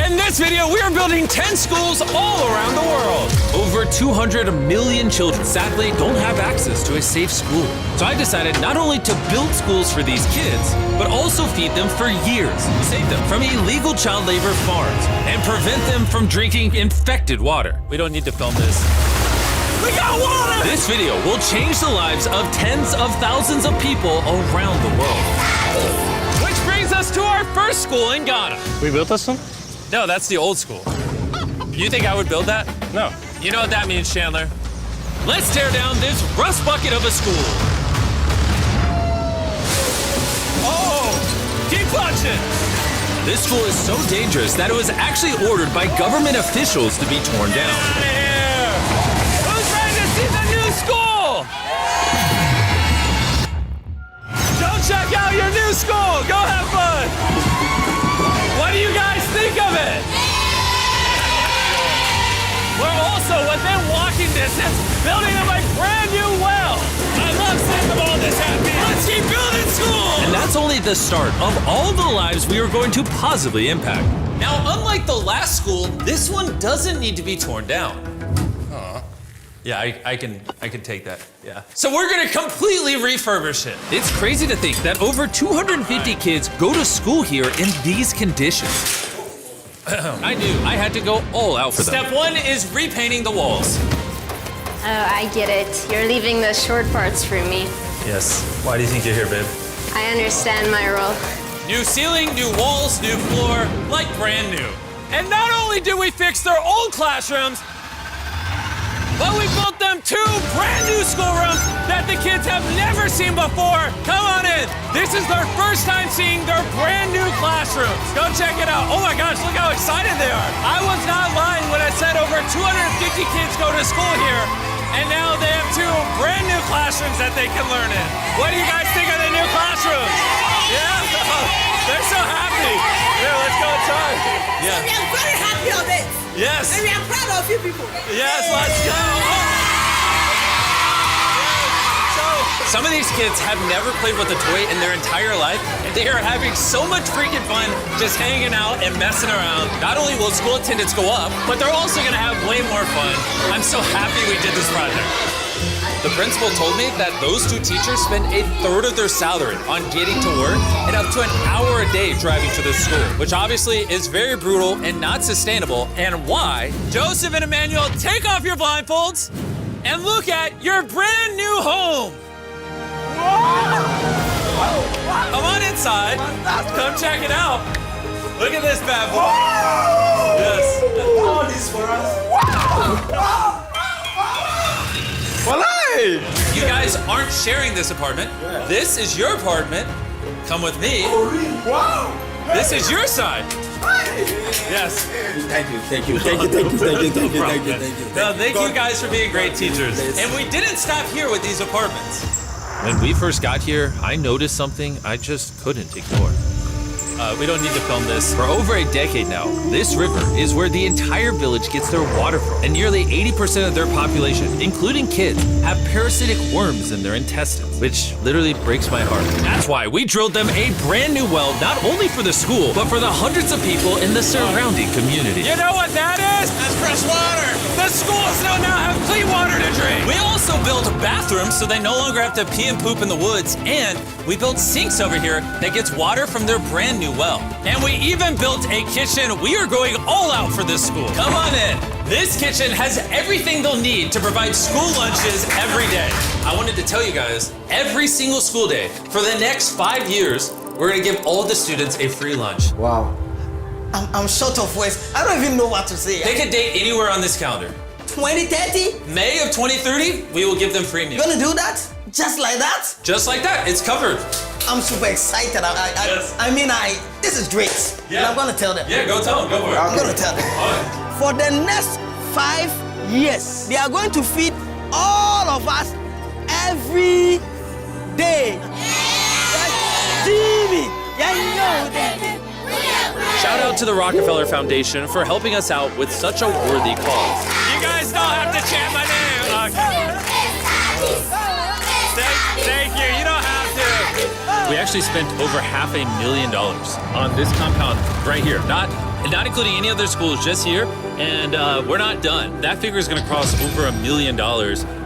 In this video, we are building 10 schools all around the world. Over 200 million children sadly don't have access to a safe school. So I decided not only to build schools for these kids, but also feed them for years, save them from illegal child labor farms, and prevent them from drinking infected water. We don't need to film this. We got water! This video will change the lives of tens of thousands of people around the world. Which brings us to our first school in Ghana. We built this one? No, that's the old school. You think I would build that? No. You know what that means, Chandler? Let's tear down this rust bucket of a school. Oh, keep punching! This school is so dangerous that it was actually ordered by government officials to be torn down. Get out of here! Who's ready to see the new school? Go check out your new school! Go have fun! What do you guys think of it? We're also within walking distance building them a brand new well. I love seeing them all this happy. Let's keep building school! And that's only the start of all the lives we are going to positively impact. Now, unlike the last school, this one doesn't need to be torn down. Yeah, I can take that, yeah. So we're gonna completely refurbish it. It's crazy to think that over 250 kids go to school here in these conditions. I knew I had to go all out for them. Step one is repainting the walls. Oh, I get it. You're leaving the short parts for me. Yes, why do you think you're here, babe? I understand my role. New ceiling, new walls, new floor, like brand new. And not only did we fix their old classrooms, but we built them 2 brand new schoolrooms that the kids have never seen before. Come on in. This is their first time seeing their brand new classrooms. Go check it out. Oh my gosh, look how excited they are. I was not lying when I said over 250 kids go to school here, and now they have 2 brand new classrooms that they can learn in. What do you guys think of the new classrooms? Yeah? They're so happy. Here, let's go inside. Yeah. We are very happy of it. Yes. And we are proud of you people. Yes, let's go. So, some of these kids have never played with a toy in their entire life, and they are having so much freaking fun just hanging out and messing around. Not only will school attendance go up, but they're also gonna have way more fun. I'm so happy we did this project. The principal told me that those 2 teachers spend 1/3 of their salary on getting to work and up to an hour a day driving to the school, which obviously is very brutal and not sustainable, and why. Joseph and Emmanuel, take off your blindfolds and look at your brand new home. Come on inside. Come check it out. Look at this bad boy. Yes. All this for us. You guys aren't sharing this apartment. This is your apartment. Come with me. Wow. This is your side. Yes. Thank you. No, thank you guys for being great teachers. And we didn't stop here with these apartments. When we first got here, I noticed something I just couldn't ignore. We don't need to film this. For over a decade now, this river is where the entire village gets their water from. And nearly 80% of their population, including kids, have parasitic worms in their intestines, which literally breaks my heart. That's why we drilled them a brand new well, not only for the school, but for the hundreds of people in the surrounding community. You know what that is? That's fresh water. The schools now have clean water to drink. We also built bathrooms so they no longer have to pee and poop in the woods. And we built sinks over here that gets water from their brand new well. And we even built a kitchen. We are going all out for this school. Come on in. This kitchen has everything they'll need to provide school lunches every day. I wanted to tell you guys, every single school day for the next 5 years, we're gonna give all the students a free lunch. Wow. I'm short of words. I don't even know what to say. Pick a date anywhere on this calendar. 2030? May of 2030, we will give them free meals. You gonna do that? Just like that? Just like that, it's covered. I'm super excited. Yes. This is great. Yeah. And I'm gonna tell them. Yeah, go tell them, go for it. I'm gonna tell them. For the next 5 years, they are going to feed all of us every day. Jimmy, yeah, you know that. Shout out to the Rockefeller Foundation for helping us out with such a worthy cause. You guys don't have to chant my name. Thank you. You don't have to. We actually spent over $500,000 on this compound right here. Not and not including any other schools, just here. And we're not done. That figure is going to cross over $1 million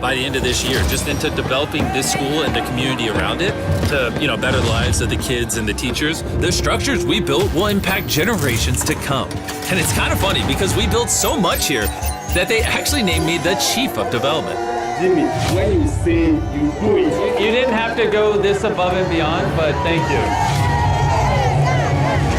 by the end of this year, just into developing this school and the community around it to, better the lives of the kids and the teachers. The structures we built will impact generations to come. And it's kind of funny because we built so much here that they actually named me the Chief of Development. Jimmy, when you say you do it. You didn't have to go this above and beyond, but thank you.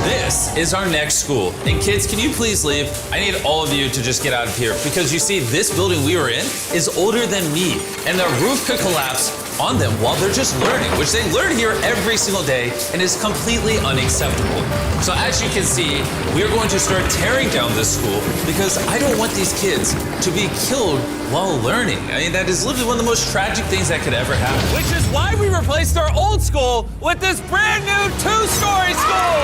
This is our next school. And kids, can you please leave? I need all of you to just get out of here because you see, this building we were in is older than me, and the roof could collapse on them while they're just learning, which they learn here every single day and is completely unacceptable. So as you can see, we are going to start tearing down this school because I don't want these kids to be killed while learning. I mean, that is literally one of the most tragic things that could ever happen. Which is why we replaced our old school with this brand new 2-story school.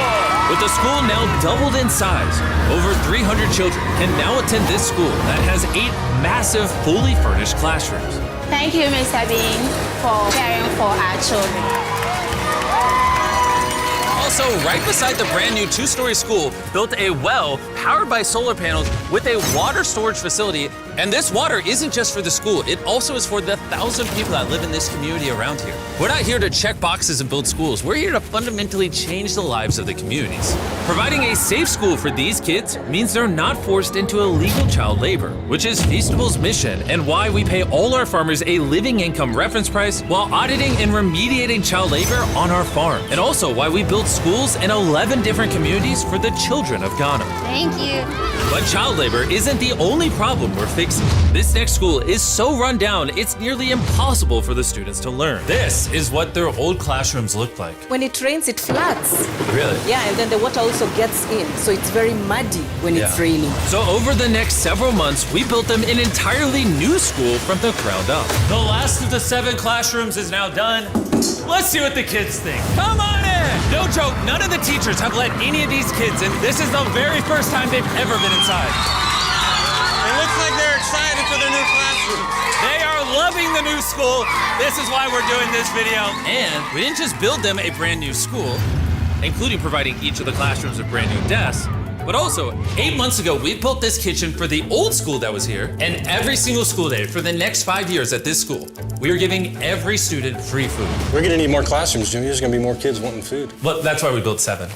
With the school now doubled in size, over 300 children can now attend this school that has 8 massive, fully furnished classrooms. Thank you, Mr. Bean, for caring for our children. Also, right beside the brand new 2-story school, built a well powered by solar panels with a water storage facility. And this water isn't just for the school, it also is for the 1,000 people that live in this community around here. We're not here to check boxes and build schools. We're here to fundamentally change the lives of the communities. Providing a safe school for these kids means they're not forced into illegal child labor, which is Feastable's mission and why we pay all our farmers a living income reference price while auditing and remediating child labor on our farm. And also why we build schools in 11 different communities for the children of Ghana. Thank you. But child labor isn't the only problem we're fixing. This next school is so run down, it's nearly impossible for the students to learn. This is what their old classrooms look like. When it rains, it floods. Really? Yeah, and then the water also gets in, so it's very muddy when it's raining. So over the next several months, we built them an entirely new school from the ground up. The last of the 7 classrooms is now done. Let's see what the kids think. Come on in! No joke, none of the teachers have let any of these kids in. This is the very first time they've ever been inside. It looks like they're excited for their new classroom. They are loving the new school. This is why we're doing this video. And we didn't just build them a brand new school, including providing each of the classrooms with brand new desks, but also 8 months ago, we built this kitchen for the old school that was here. And every single school day for the next 5 years at this school, we are giving every student free food. We're gonna need more classrooms, Jimmy. There's gonna be more kids wanting food. Well, that's why we built 7.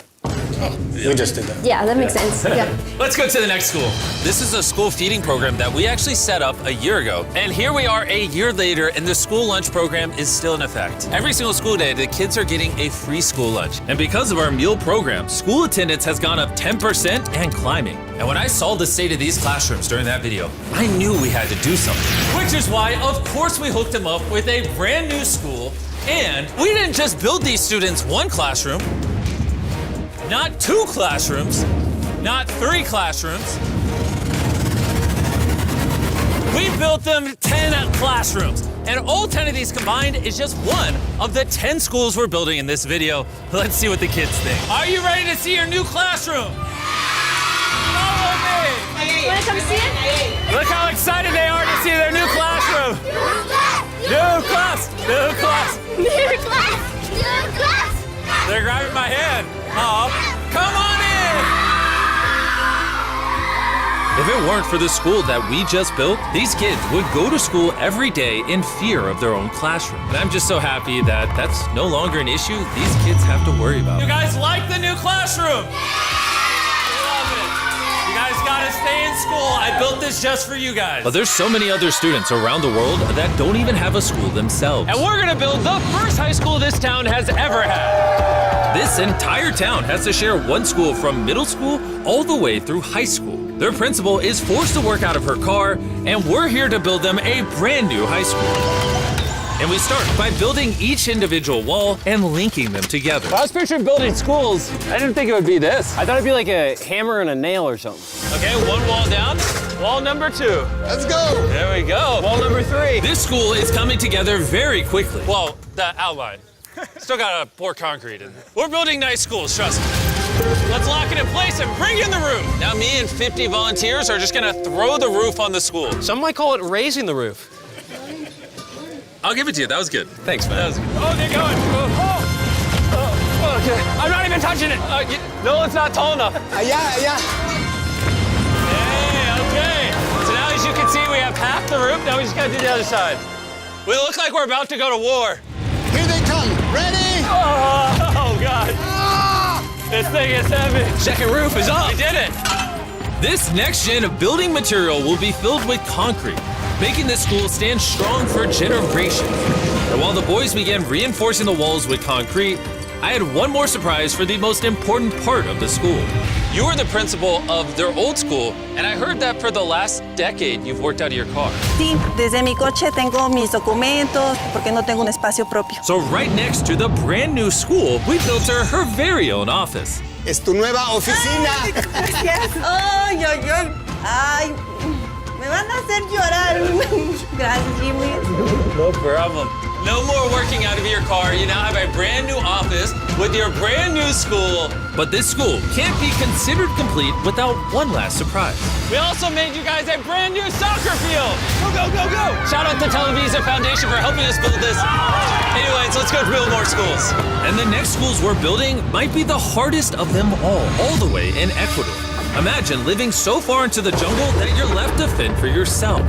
We just did that. Yeah, that makes sense. Yeah. Let's go to the next school. This is a school feeding program that we actually set up a year ago. And here we are a year later, and the school lunch program is still in effect. Every single school day, the kids are getting a free school lunch. And because of our meal program, school attendance has gone up 10% and climbing. And when I saw the state of these classrooms during that video, I knew we had to do something. Which is why, of course, we hooked them up with a brand new school. And we didn't just build these students 1 classroom, not 2 classrooms, not 3 classrooms. We built them 10 classrooms. And all 10 of these combined is just one of the 10 schools we're building in this video. Let's see what the kids think. Are you ready to see your new classroom? Follow me. Wanna come see it? Look how excited they are to see their new classroom. New class, new class. New class! New class! They're grabbing my hand. Oh, come on in! If it weren't for the school that we just built, these kids would go to school every day in fear of their own classroom. And I'm just so happy that that's no longer an issue these kids have to worry about. You guys like the new classroom? Love it. You guys gotta stay in school. I built this just for you guys. But there's so many other students around the world that don't even have a school themselves. And we're gonna build the first high school this town has ever had. This entire town has to share one school from middle school all the way through high school. Their principal is forced to work out of her car, and we're here to build them a brand new high school. And we start by building each individual wall and linking them together. When I was picturing building schools, I didn't think it would be this. I thought it'd be like a hammer and a nail or something. Okay, 1 wall down. Wall number 2. Let's go. There we go. Wall number 3. This school is coming together very quickly. Well, the outline. Still gotta pour concrete in. We're building nice schools, trust me. Let's lock it in place and bring in the roof. Now me and 50 volunteers are just gonna throw the roof on the school. Some might call it raising the roof. I'll give it to you, that was good. Thanks, man. That was good. Oh, they're going. Oh, okay. I'm not even touching it. No, it's not tall enough. Yeah. roof, now we just gotta do the other side. We look like we're about to go to war. Here they come. Ready? Oh God. This thing is heavy. Second roof is up. We did it. This next gen of building material will be filled with concrete, making this school stand strong for generations. And while the boys began reinforcing the walls with concrete, I had one more surprise for the most important part of the school. You were the principal of their old school, and I heard that for the last decade you've worked out of your car. Sí, desde mi coche tengo mis documentos porque no tengo un espacio propio. So right next to the brand new school, we built her very own office. Es tu nueva oficina. Gracias. Ay, ay, ay. Ay, me van a hacer llorar. Gracias, Jimmy. No problem. No more working out of your car. You now have a brand new office with your brand new school. But this school can't be considered complete without one last surprise. We also made you guys a brand new soccer field. Go, go, go, go. Shout out to Televisa Foundation for helping us build this. Anyways, let's go build more schools. And the next schools we're building might be the hardest of them all the way in Ecuador. Imagine living so far into the jungle that you're left to fend for yourself.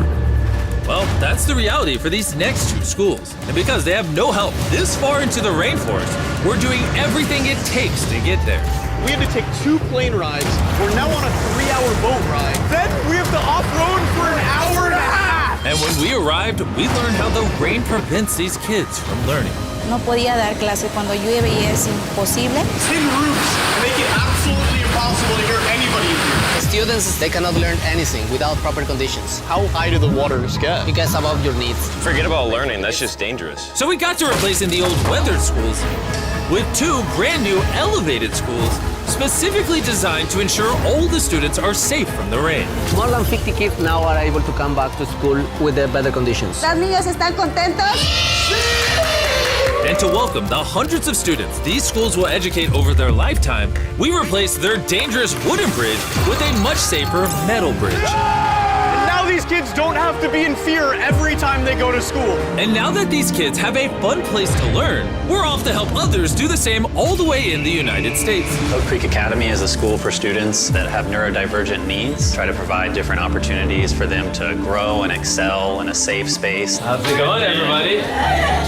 Well, that's the reality for these next two schools. And because they have no help this far into the rainforest, we're doing everything it takes to get there. We had to take 2 plane rides. We're now on a 3-hour boat ride. Then we have to off-road for an hour and a half. And when we arrived, we learned how the rain prevents these kids from learning. No podía dar clase cuando llueve y es imposible. Tin roofs make it absolutely impossible to hear anybody in here. Students, they cannot learn anything without proper conditions. How high do the waters get? It gets above your needs. Forget about learning, that's just dangerous. So we got to replacing the old weathered schools with 2 brand new elevated schools specifically designed to ensure all the students are safe from the rain. More than 50 kids now are able to come back to school with better conditions. ¿Los niños están contentos? And to welcome the hundreds of students these schools will educate over their lifetime, we replaced their dangerous wooden bridge with a much safer metal bridge. And now these kids don't have to be in fear every time they go to school. And now that these kids have a fun place to learn, we're off to help others do the same all the way in the United States. Oak Creek Academy is a school for students that have neurodivergent needs. Try to provide different opportunities for them to grow and excel in a safe space. How's it going, everybody?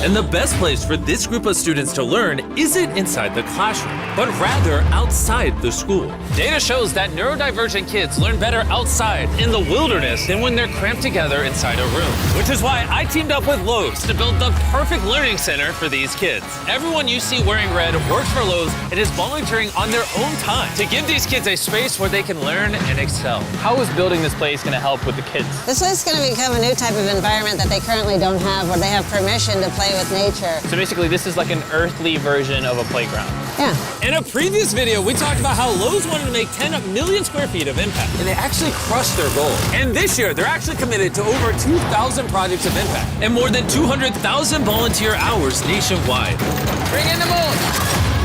And the best place for this group of students to learn isn't inside the classroom, but rather outside the school. Data shows that neurodivergent kids learn better outside in the wilderness than when they're cramped together inside a room. Which is why I teamed up with Lowe's to build the perfect learning center for these kids. Everyone you see wearing red works for Lowe's and is volunteering on their own time to give these kids a space where they can learn and excel. How is building this place gonna help with the kids? This is going to become a new type of environment that they currently don't have, where they have permission to play with nature. So basically this is like an earthly version of a playground. Yeah. In a previous video, we talked about how Lowe's wanted to make 10 million square feet of impact, and they actually crushed their goal. And this year, they're actually committed to over 2,000 projects of impact and more than 200,000 volunteer hours nationwide. Bring in the moon.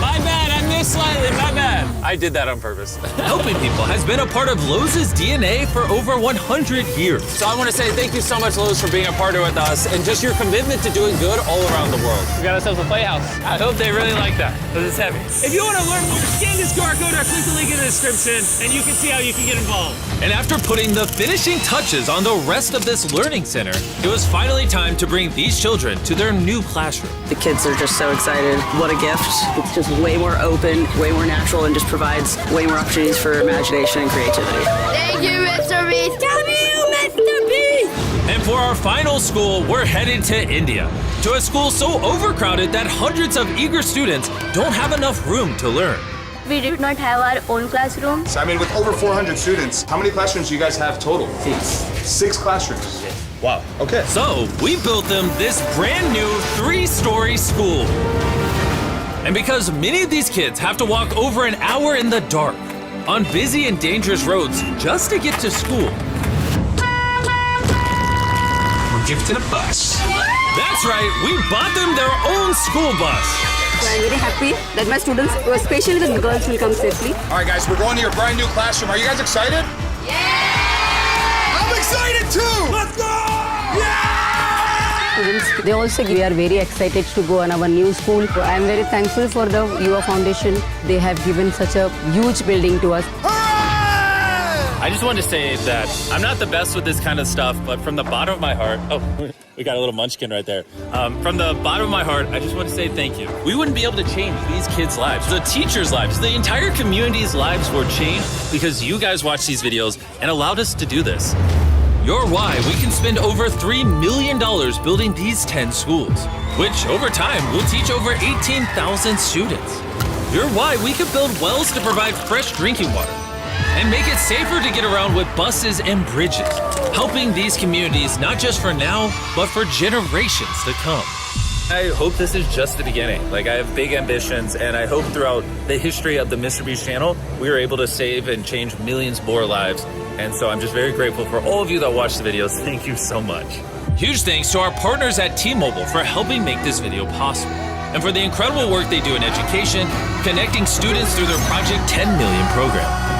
My bad, I missed slightly, my bad. I did that on purpose. Helping people has been a part of Lowe's DNA for over 100 years. So I want to say thank you so much, Lowe's, for being a partner with us and just your commitment to doing good all around the world. We got ourselves a playhouse. I hope they really like that, because it's heavy. If you want to learn more, scan this QR code or click the link in the description, and you can see how you can get involved. And after putting the finishing touches on the rest of this learning center, it was finally time to bring these children to their new classroom. The kids are just so excited. What a gift. It's just way more open, way more natural, and just provides way more opportunities for imagination and creativity. Thank you, Mr. B. Thank you, Mr. B. And for our final school, we're headed to India, to a school so overcrowded that hundreds of eager students don't have enough room to learn. We did not have our own classroom. So, I mean, with over 400 students, how many classrooms do you guys have total? 6 classrooms. Wow, okay. So we built them this brand new 3-story school. And because many of these kids have to walk over an hour in the dark on busy and dangerous roads just to get to school. We're gifted a bus. That's right, we bought them their own school bus. So I'm very happy that my students, especially the girls, will come safely. All right, guys, we're going to your brand new classroom. Are you guys excited? Yeah! I'm excited too! Let's go! Yeah! Students, they also we are very excited to go on our new school. So I am very thankful for the UA Foundation. They have given such a huge building to us. Hooray! I just wanted to say that I'm not the best with this kind of stuff, but from the bottom of my heart, we got a little munchkin right there. From the bottom of my heart, I just want to say thank you. We wouldn't be able to change these kids' lives, the teachers' lives, the entire community's lives were changed because you guys watched these videos and allowed us to do this. You're why we can spend over $3 million building these 10 schools, which over time will teach over 18,000 students. You're why we could build wells to provide fresh drinking water and make it safer to get around with buses and bridges, helping these communities not just for now, but for generations to come. I hope this is just the beginning. Like, I have big ambitions, and I hope throughout the history of the Mr. Beast channel, we are able to save and change millions more lives. And so I'm just very grateful for all of you that watch the videos. Thank you so much. Huge thanks to our partners at T-Mobile for helping make this video possible, and for the incredible work they do in education, connecting students through their Project 10 Million program.